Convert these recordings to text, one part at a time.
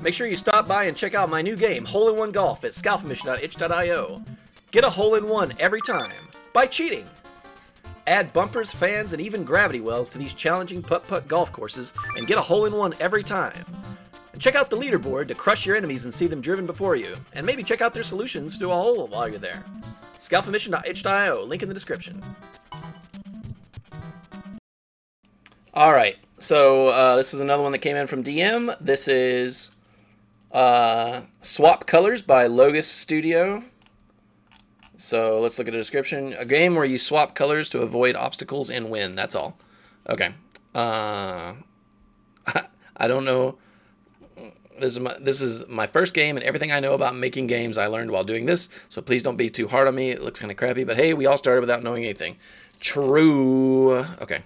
make sure you stop by and check out my new game, Hole-in-One Golf, at scalfmission.itch.io. Get a hole-in-one every time by cheating. Add bumpers, fans, and even gravity wells to these challenging putt-putt golf courses and get a hole-in-one every time. And check out the leaderboard to crush your enemies and see them driven before you, and maybe check out their solutions to a hole while you're there. scalfmission.itch.io, link in the description. Alright, so this is another one that came in from DM. This is Swap Colors by Logus Studio. So let's look at the description. A game where you swap colors to avoid obstacles and win. That's all. Okay. I don't know. This is my first game, and everything I know about making games I learned while doing this. So please don't be too hard on me. It looks kind of crappy, but hey, we all started without knowing anything. True. Okay.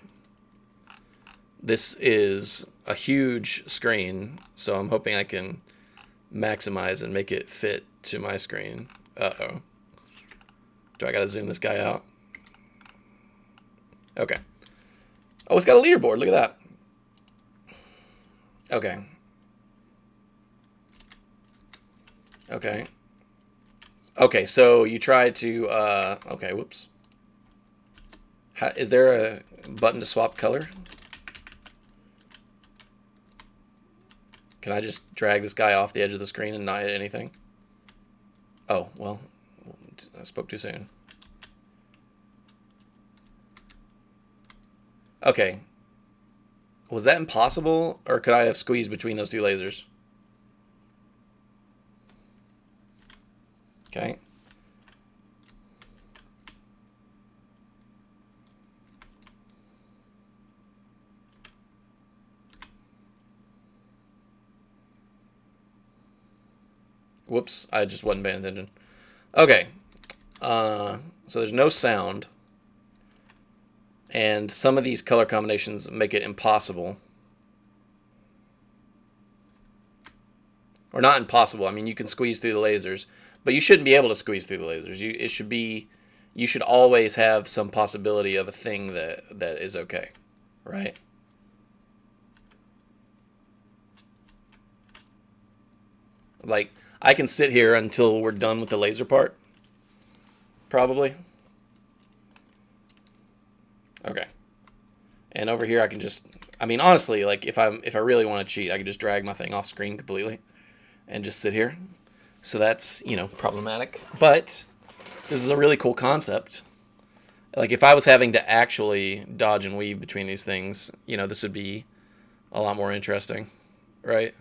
This is a huge screen, so I'm hoping I can maximize and make it fit to my screen. Uh-oh. Do I gotta zoom this guy out? Okay. Oh, it's got a leaderboard. Look at that. Okay. Okay. Okay, so you try to, okay, whoops. Is there a button to swap color? Can I just drag this guy off the edge of the screen and not hit anything? Oh, well, I spoke too soon. Okay. Was that impossible, or could I have squeezed between those two lasers? Okay. Whoops, I just wasn't paying attention. Okay. So there's no sound. And some of these color combinations make it impossible. Or not impossible. I mean, you can squeeze through the lasers, but you shouldn't be able to squeeze through the lasers. You should always have some possibility of a thing that is okay, right? Like, I can sit here until we're done with the laser part, probably. Okay. And over here I can just, I mean, honestly, like if I really want to cheat, I can just drag my thing off screen completely and just sit here. So that's, you know, problematic. But this is a really cool concept. Like if I was having to actually dodge and weave between these things, you know, this would be a lot more interesting, right?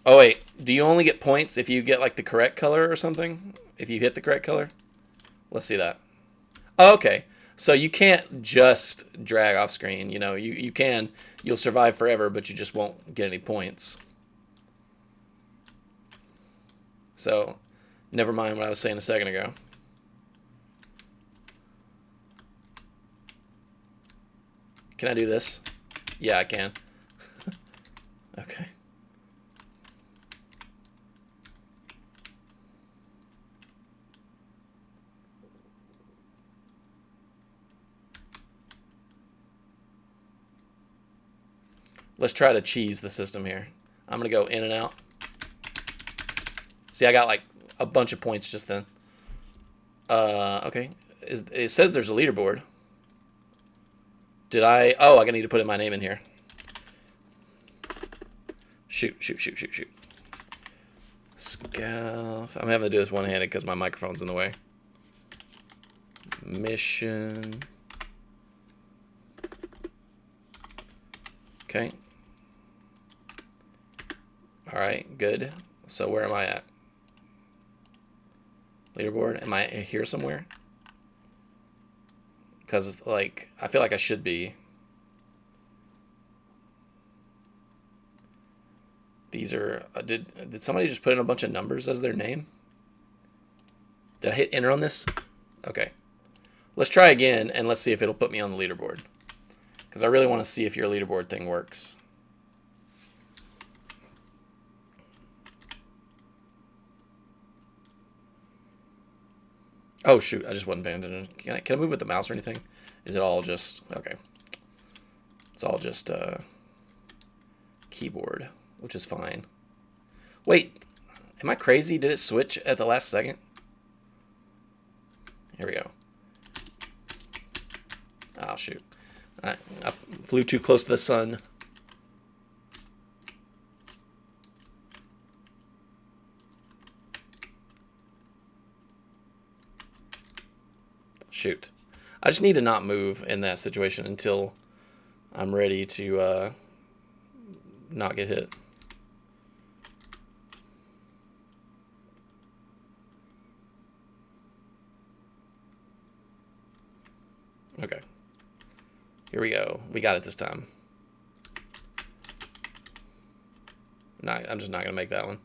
Oh wait, do you only get points if you get like the correct color or something? If you hit the correct color? Let's see that. Oh, okay. So you can't just drag off screen. You know, you can. You'll survive forever, but you just won't get any points. So, never mind what I was saying a second ago. Can I do this? Yeah, I can. Okay. Let's try to cheese the system here. I'm going to go in and out. See, I got like a bunch of points just then. Okay. It says there's a leaderboard. Did I? Oh, I need to put in my name in here. Shoot. Scalf. I'm having to do this one-handed because my microphone's in the way. Mission. Okay. All right, good. So where am I at? Leaderboard. Am I here somewhere? Because like I feel like I should be. These are did somebody just put in a bunch of numbers as their name? Did I hit enter on this? Okay. Let's try again and let's see if it'll put me on the leaderboard. Because I really want to see if your leaderboard thing works. Oh shoot, I just wasn't paying attention. Can I move with the mouse or anything? Is it all just okay? It's all just keyboard, which is fine. Wait, am I crazy? Did it switch at the last second? Here we go. Oh, shoot. I flew too close to the sun. Shoot. I just need to not move in that situation until I'm ready to not get hit. Okay. Here we go. We got it this time. I'm just not going to make that one.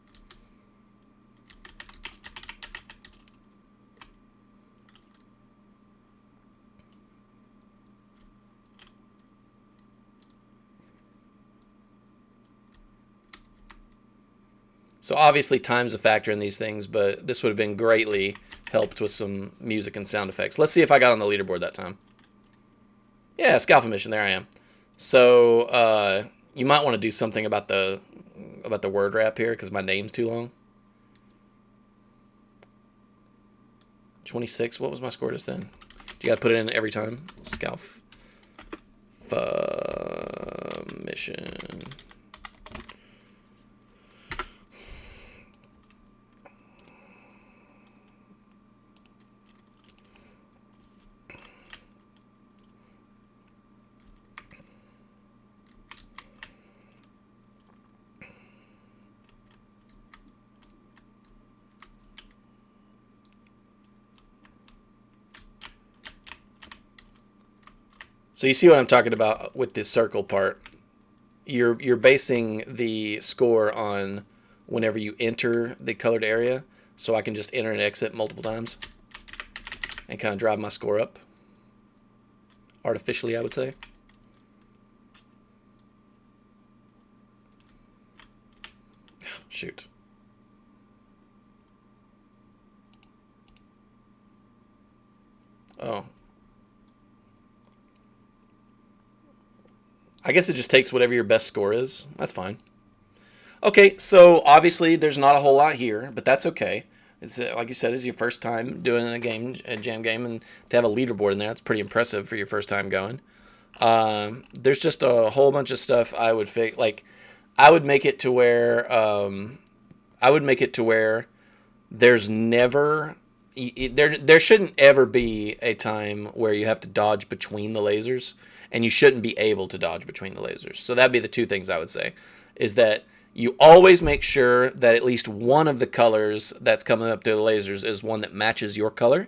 So obviously time's a factor in these things, but this would have been greatly helped with some music and sound effects. Let's see if I got on the leaderboard that time. Yeah, Scalpel Mission, there I am. So you might want to do something about the word wrap here because my name's too long. 26, what was my score just then? Do you gotta put it in every time? Scalpel Mission. So you see what I'm talking about with this circle part. You're basing the score on whenever you enter the colored area, so I can just enter and exit multiple times and kind of drive my score up. Artificially, I would say. Shoot. Oh. I guess it just takes whatever your best score is. That's fine. Okay, so obviously there's not a whole lot here, but that's okay. It's like you said, it's your first time doing a jam game, and to have a leaderboard in there, that's pretty impressive for your first time going. There's just a whole bunch of stuff I would fix. Like, I would make it to where there's never there shouldn't ever be a time where you have to dodge between the lasers, and you shouldn't be able to dodge between the lasers. So that'd be the two things I would say, is that you always make sure that at least one of the colors that's coming up to the lasers is one that matches your color,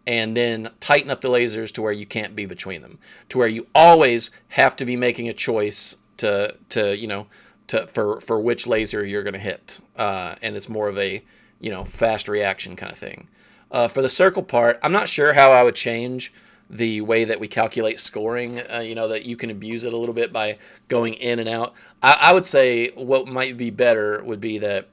and then tighten up the lasers to where you can't be between them, to where you always have to be making a choice for which laser you're going to hit, and it's more of a fast reaction kind of thing. For the circle part, I'm not sure how I would change the way that we calculate scoring, that you can abuse it a little bit by going in and out. I would say what might be better would be that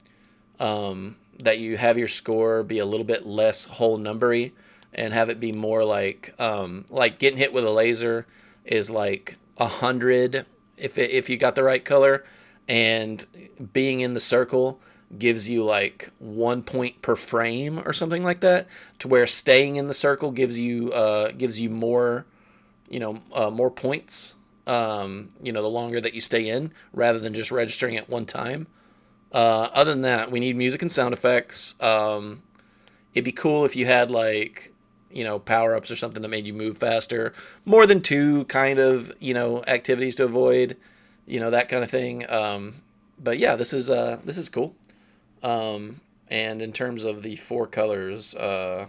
that you have your score be a little bit less whole numbery and have it be more like getting hit with a laser is like 100 if you got the right color, and being in the circle gives you like 1 point per frame or something like that, to where staying in the circle gives you more more points the longer that you stay in, rather than just registering at one time. Other than that, we need music and sound effects. It'd be cool if you had like power-ups or something that made you move faster, more than two kind of activities to avoid, that kind of thing. But yeah, this is cool. And in terms of the 4 colors, I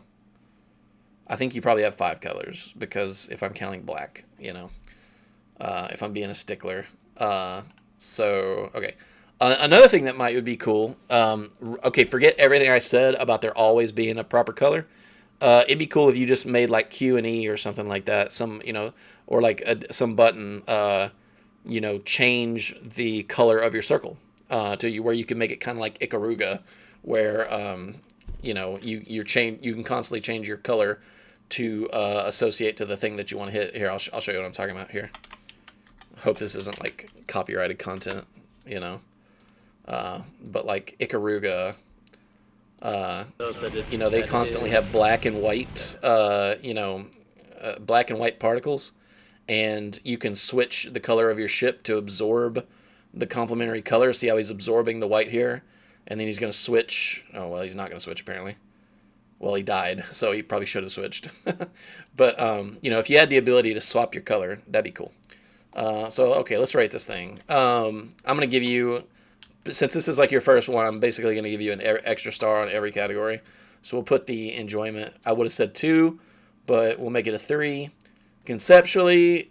think you probably have 5 colors, because if I'm counting black, if I'm being a stickler. So, okay. Another thing that would be cool, okay, forget everything I said about there always being a proper color. It'd be cool if you just made like Q and E or something like that, or like some button, change the color of your circle. To where you can make it kind of like Ikaruga, where you can constantly change your color to associate to the thing that you want to hit. Here, I'll show you what I'm talking about here. Hope this isn't like copyrighted content. you know. But like Ikaruga, you know, they constantly have black and white, black and white particles, and you can switch the color of your ship to absorb the complementary color. See how he's absorbing the white here, and then he's going to switch. Oh well, he's not going to switch apparently. Well, he died, so he probably should have switched. But you know, if you had the ability to swap your color, that'd be cool. So okay, let's rate this thing. I'm going to give you, since this is like your first one, I'm basically going to give you an extra star on every category. So we'll put the enjoyment. I would have said 2, but we'll make it a 3. Conceptually,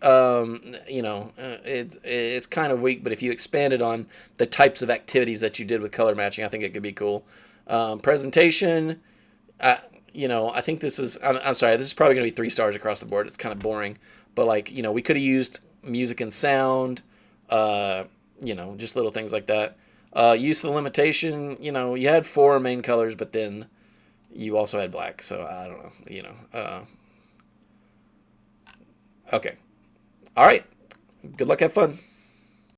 it's kind of weak, but if you expanded on the types of activities that you did with color matching, I think it could be cool. Presentation, I think this is, I'm sorry, this is probably going to be 3 stars across the board. It's kind of boring, but like, we could have used music and sound, just little things like that. Use of the limitation, you had 4 main colors, but then you also had black, so I don't know, okay. All right. Good luck, have fun.